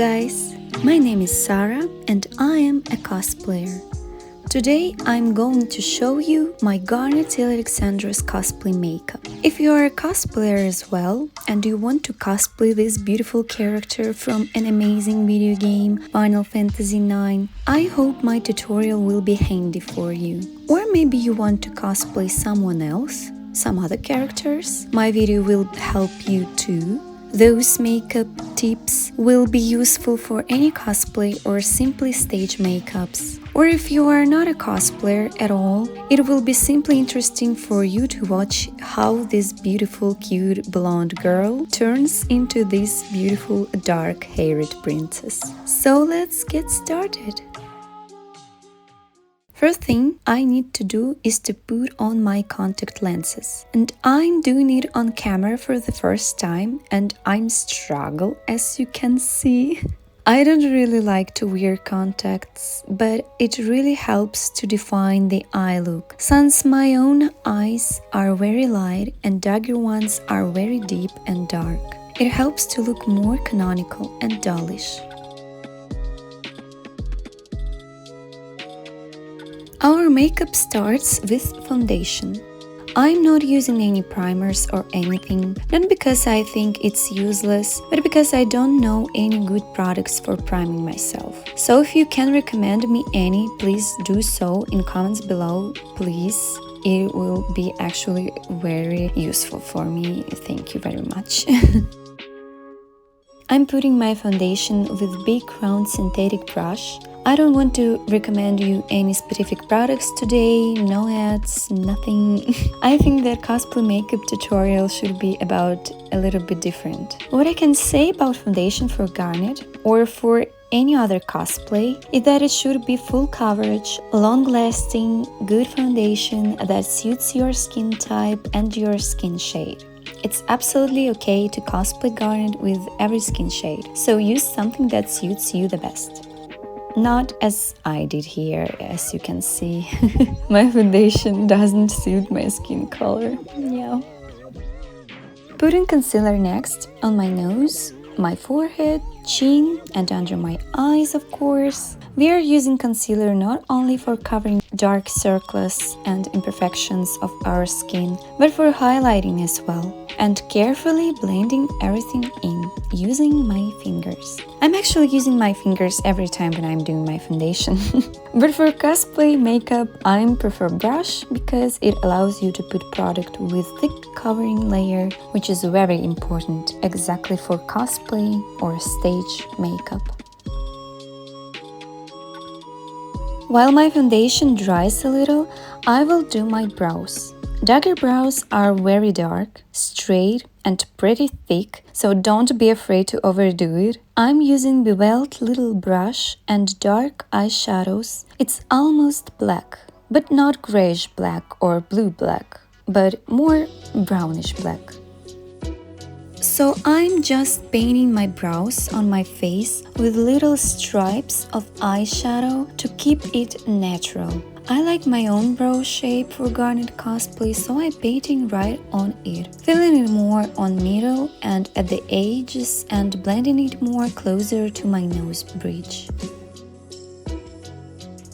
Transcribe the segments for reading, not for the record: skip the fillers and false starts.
guys, my name is Sarah and I am a cosplayer. Today I'm going to show you my Garnet Til Alexandros cosplay makeup. If you are a cosplayer as well and you want to cosplay this beautiful character from an amazing video game Final Fantasy IX, I hope my tutorial will be handy for you. Or maybe you want to cosplay someone else, some other characters. My video will help you too. Those makeup tips will be useful for any cosplay or simply stage makeups. Or if you are not a cosplayer at all, it will be simply interesting for you to watch how this beautiful cute blonde girl turns into this beautiful dark-haired princess. So let's get started. First thing I need to do is to put on my contact lenses. And I'm doing it on camera for the first time and I'm struggling, as you can see. I don't really like to wear contacts, but it really helps to define the eye look. Since my own eyes are very light and dagger ones are very deep and dark, it helps to look more canonical and dollish. Our makeup starts with foundation. I'm not using any primers or anything, not because I think it's useless, but because I don't know any good products for priming myself. So if you can recommend me any, please do so in comments below, please. It will be actually very useful for me. Thank you very much. I'm putting my foundation with big round synthetic brush. I don't want to recommend you any specific products today, no ads, nothing. I think that cosplay makeup tutorial should be about a little bit different. What I can say about foundation for Garnet or for any other cosplay is that it should be full coverage, long-lasting, good foundation that suits your skin type and your skin shade. It's absolutely okay to cosplay Garnet with every skin shade, so use something that suits you the best. Not as I did here, as you can see. My foundation doesn't suit my skin color. Yeah. Putting concealer next on my nose, my forehead, chin, and under my eyes, of course. We are using concealer not only for covering dark circles and imperfections of our skin, but for highlighting as well, and carefully blending everything in using my fingers. I'm actually using my fingers every time when I'm doing my foundation. But for cosplay makeup, I prefer brush because it allows you to put product with thick covering layer, which is very important exactly for cosplay or stage makeup. While my foundation dries a little, I will do my brows. Dagger brows are very dark, straight and pretty thick, so don't be afraid to overdo it. I'm using beveled little brush and dark eyeshadows. It's almost black, but not grayish black or blue black, but more brownish black. So I'm just painting my brows on my face with little stripes of eyeshadow to keep it natural. I like my own brow shape for Garnet cosplay, so I'm painting right on it, filling it more on middle and at the edges and blending it more closer to my nose bridge.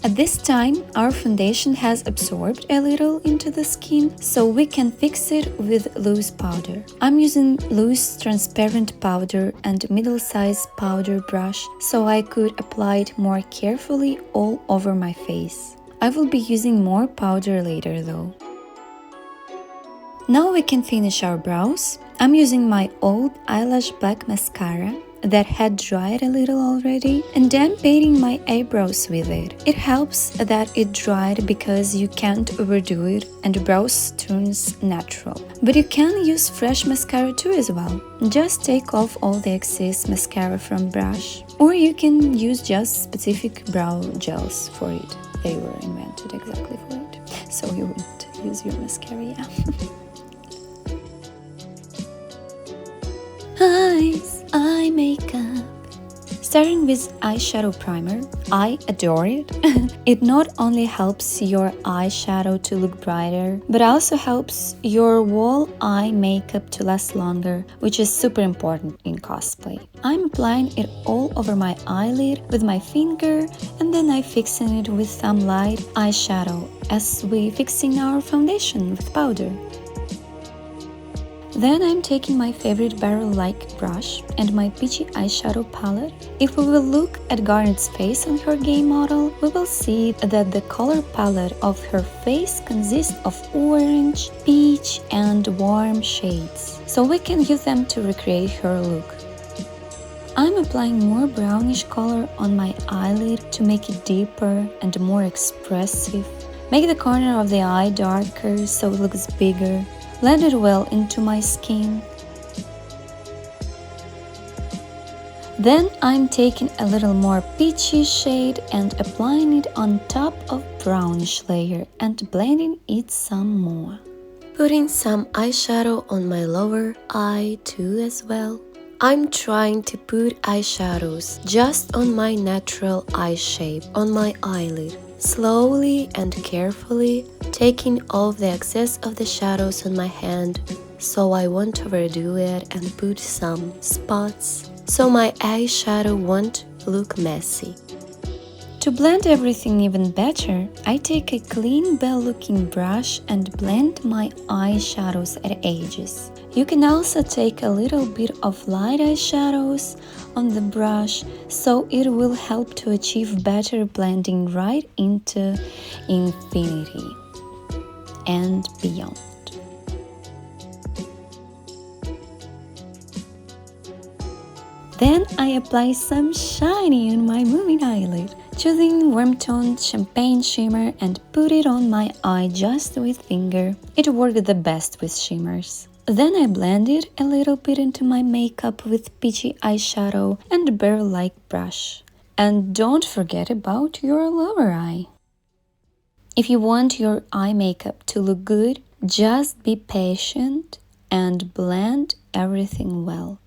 At this time, our foundation has absorbed a little into the skin, so we can fix it with loose powder. I'm using loose transparent powder and middle-sized powder brush, so I could apply it more carefully all over my face. I will be using more powder later though. Now we can finish our brows. I'm using my old eyelash black mascara that had dried a little already, and I'm painting my eyebrows with it. It helps that it dried because you can't overdo it and the brows turns natural. But you can use fresh mascara too as well. Just take off all the excess mascara from brush, or you can use just specific brow gels for it. They were invented exactly for it, so you wouldn't use your mascara, yeah. Eyes, eye makeup, Starting with eyeshadow primer, I adore it. It not only helps your eyeshadow to look brighter, but also helps your whole eye makeup to last longer, which is super important in cosplay. I'm applying it all over my eyelid with my finger, and then I fixing it with some light eyeshadow as we fixing our foundation with powder. Then I'm taking my favorite barrel-like brush and my peachy eyeshadow palette. If we will look at Garnet's face on her game model, we will see that the color palette of her face consists of orange, peach, and warm shades, so we can use them to recreate her look. I'm applying more brownish color on my eyelid to make it deeper and more expressive. Make the corner of the eye darker so it looks bigger. Blend it well into my skin. Then I'm taking a little more peachy shade and applying it on top of brownish layer and blending it some more. Putting some eyeshadow on my lower eye too as well. I'm trying to put eyeshadows just on my natural eye shape on my eyelid. Slowly and carefully taking off the excess of the shadows on my hand, so I won't overdo it and put some spots, so my eyeshadow won't look messy. To blend everything even better, I take a clean bell-looking brush and blend my eyeshadows at edges. You can also take a little bit of light eyeshadows on the brush, so it will help to achieve better blending right into infinity and beyond. Then I apply some shiny on my moving eyelid, choosing warm-toned champagne shimmer and put it on my eye just with finger. It worked the best with shimmers. Then I blend it a little bit into my makeup with peachy eyeshadow and barrel-like brush. And don't forget about your lower eye. If you want your eye makeup to look good, just be patient and blend everything well.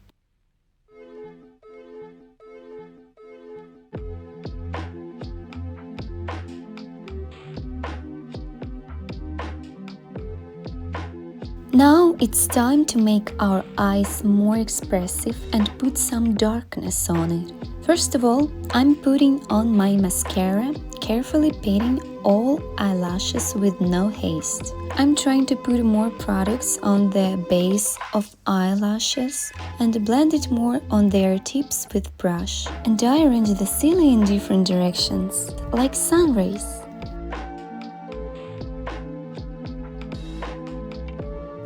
Now it's time to make our eyes more expressive and put some darkness on it. First of all, I'm putting on my mascara, carefully painting all eyelashes with no haste. I'm trying to put more products on the base of eyelashes and blend it more on their tips with brush. And I arrange the silly in different directions, like sun rays.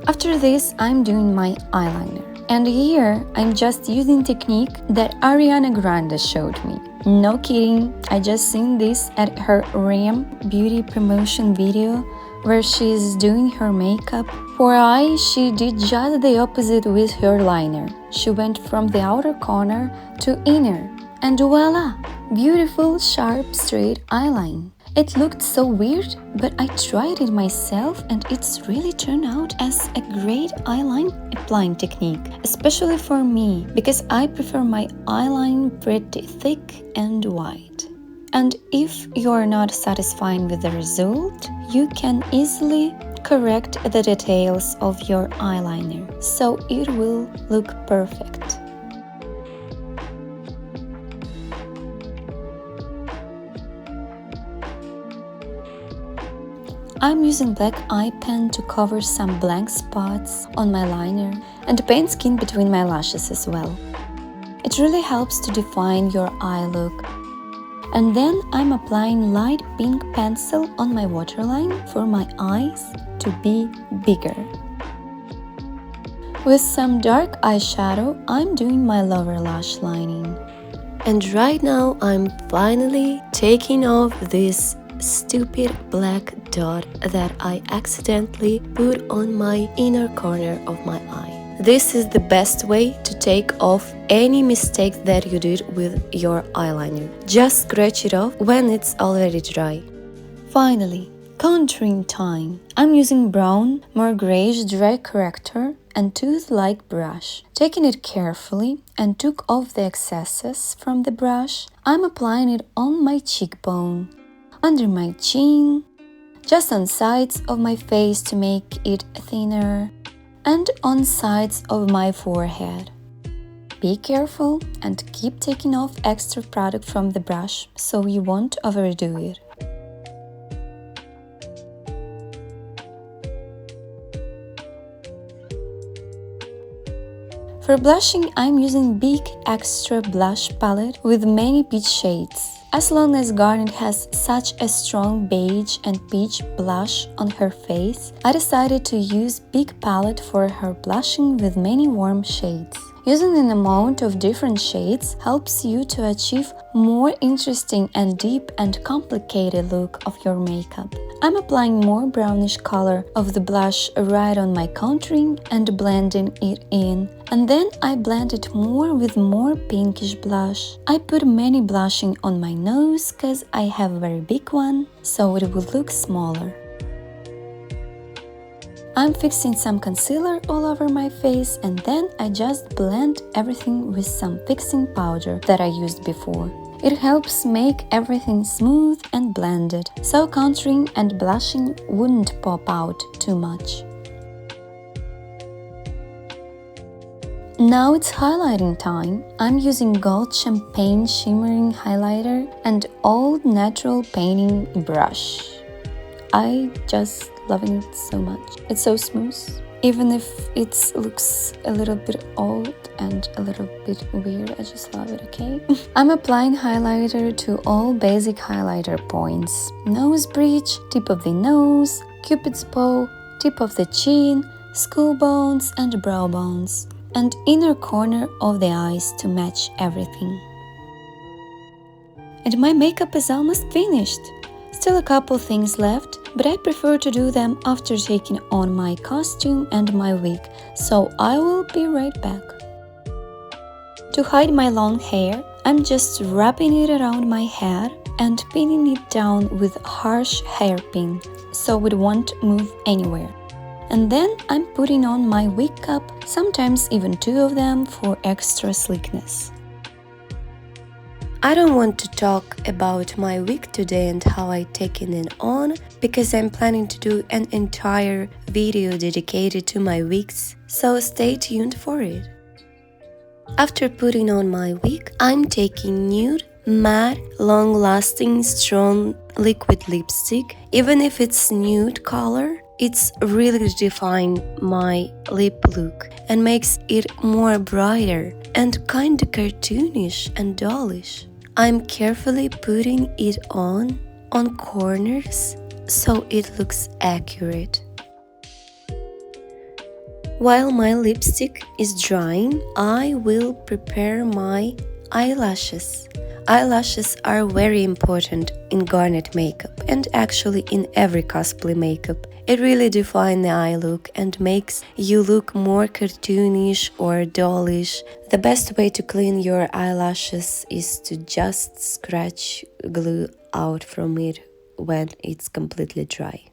After this, I'm doing my eyeliner. And here, I'm just using technique that Ariana Grande showed me. No kidding, I just seen this at her RAM beauty promotion video where she's doing her makeup. For eye, she did just the opposite with her liner. She went from the outer corner to inner. And voila! Beautiful, sharp, straight eyeline. It looked so weird, but I tried it myself and it's really turned out as a great eyeline applying technique, especially for me, because I prefer my eyeline pretty thick and wide. And if you're not satisfied with the result, you can easily correct the details of your eyeliner, so it will look perfect. I'm using black eye pen to cover some blank spots on my liner and paint skin between my lashes as well. It really helps to define your eye look. And then I'm applying light pink pencil on my waterline for my eyes to be bigger. With some dark eyeshadow, I'm doing my lower lash lining. And right now I'm finally taking off this stupid black dot that I accidentally put on my inner corner of my eye. This is the best way to take off any mistake that you did with your eyeliner. Just scratch it off when it's already dry. Finally, Contouring time. I'm using brown, more grayish dry corrector and tooth-like brush. Taking it carefully and took off the excesses from the brush, I'm applying it on my cheekbone, under my chin, just on sides of my face to make it thinner, and on sides of my forehead. Be careful and keep taking off extra product from the brush so you won't overdo it. For blushing, I'm using Big Extra Blush Palette with many peach shades. As long as Garnet has such a strong beige and peach blush on her face, I decided to use Big Palette for her blushing with many warm shades. Using an amount of different shades helps you to achieve more interesting and deep and complicated look of your makeup. I'm applying more brownish color of the blush right on my contouring and blending it in. And then I blend it more with more pinkish blush. I put many blushing on my nose cause I have a very big one, so it will look smaller. I'm fixing some concealer all over my face and then I just blend everything with some fixing powder that I used before. It helps make everything smooth and blended, so contouring and blushing wouldn't pop out too much. Now it's highlighting time. I'm using Gold Champagne Shimmering Highlighter and Old Natural Painting Brush. I just loving it so much. It's so smooth. Even if it looks a little bit old and a little bit weird, I just love it, okay? I'm applying highlighter to all basic highlighter points. Nose bridge, tip of the nose, cupid's bow, tip of the chin, skull bones and brow bones, and inner corner of the eyes to match everything. And my makeup is almost finished. Still a couple things left, but I prefer to do them after taking on my costume and my wig, so I will be right back. To hide my long hair, I'm just wrapping it around my head and pinning it down with harsh hairpin, so it won't move anywhere. And then I'm putting on my wig cap, sometimes even 2 of them for extra sleekness. I don't want to talk about my wig today and how I taken it on, because I'm planning to do an entire video dedicated to my wigs, so stay tuned for it. After putting on my wig, I'm taking nude, matte, long-lasting, strong liquid lipstick. Even if it's nude color, it's really define my lip look and makes it more brighter and kinda cartoonish and dollish. I'm carefully putting it on corners so it looks accurate. While my lipstick is drying, I will prepare my eyelashes. Eyelashes are very important in Garnet makeup and actually in every cosplay makeup. It really defines the eye look and makes you look more cartoonish or dollish. The best way to clean your eyelashes is to just scratch glue out from it when it's completely dry.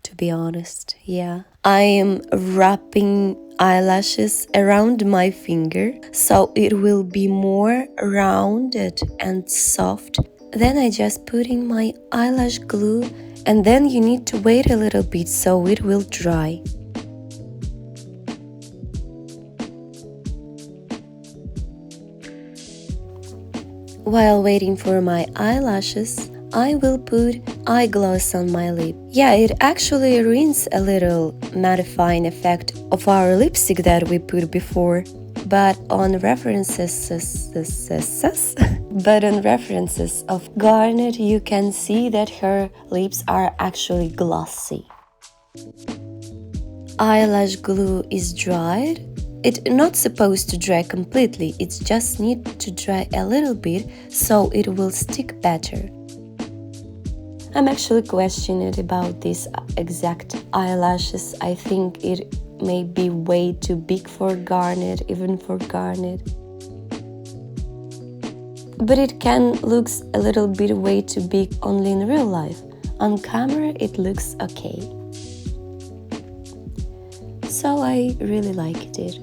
To be honest, yeah. I am wrapping eyelashes around my finger so it will be more rounded and soft. Then I just put in my eyelash glue, and then you need to wait a little bit so it will dry. While waiting for my eyelashes, I will put eye gloss on my lip. Yeah, it actually ruins a little mattifying effect of our lipstick that we put before. But on references of Garnet, you can see that her lips are actually glossy. Eyelash glue is dried. It's not supposed to dry completely, it just needs to dry a little bit so it will stick better. I'm actually questioning about these exact eyelashes. I think it may be way too big for Garnet, even for Garnet. But it can look a little bit way too big only in real life. On camera it looks okay. So I really liked it.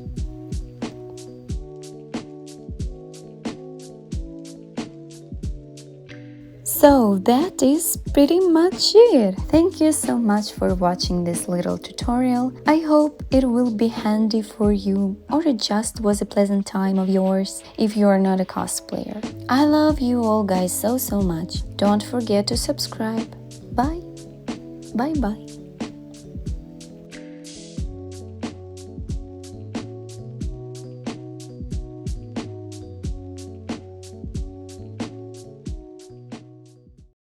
So that is pretty much it. Thank you so much for watching this little tutorial. I hope it will be handy for you, or it just was a pleasant time of yours if you are not a cosplayer. I love you all guys so much. Don't forget to subscribe. Bye. Bye bye.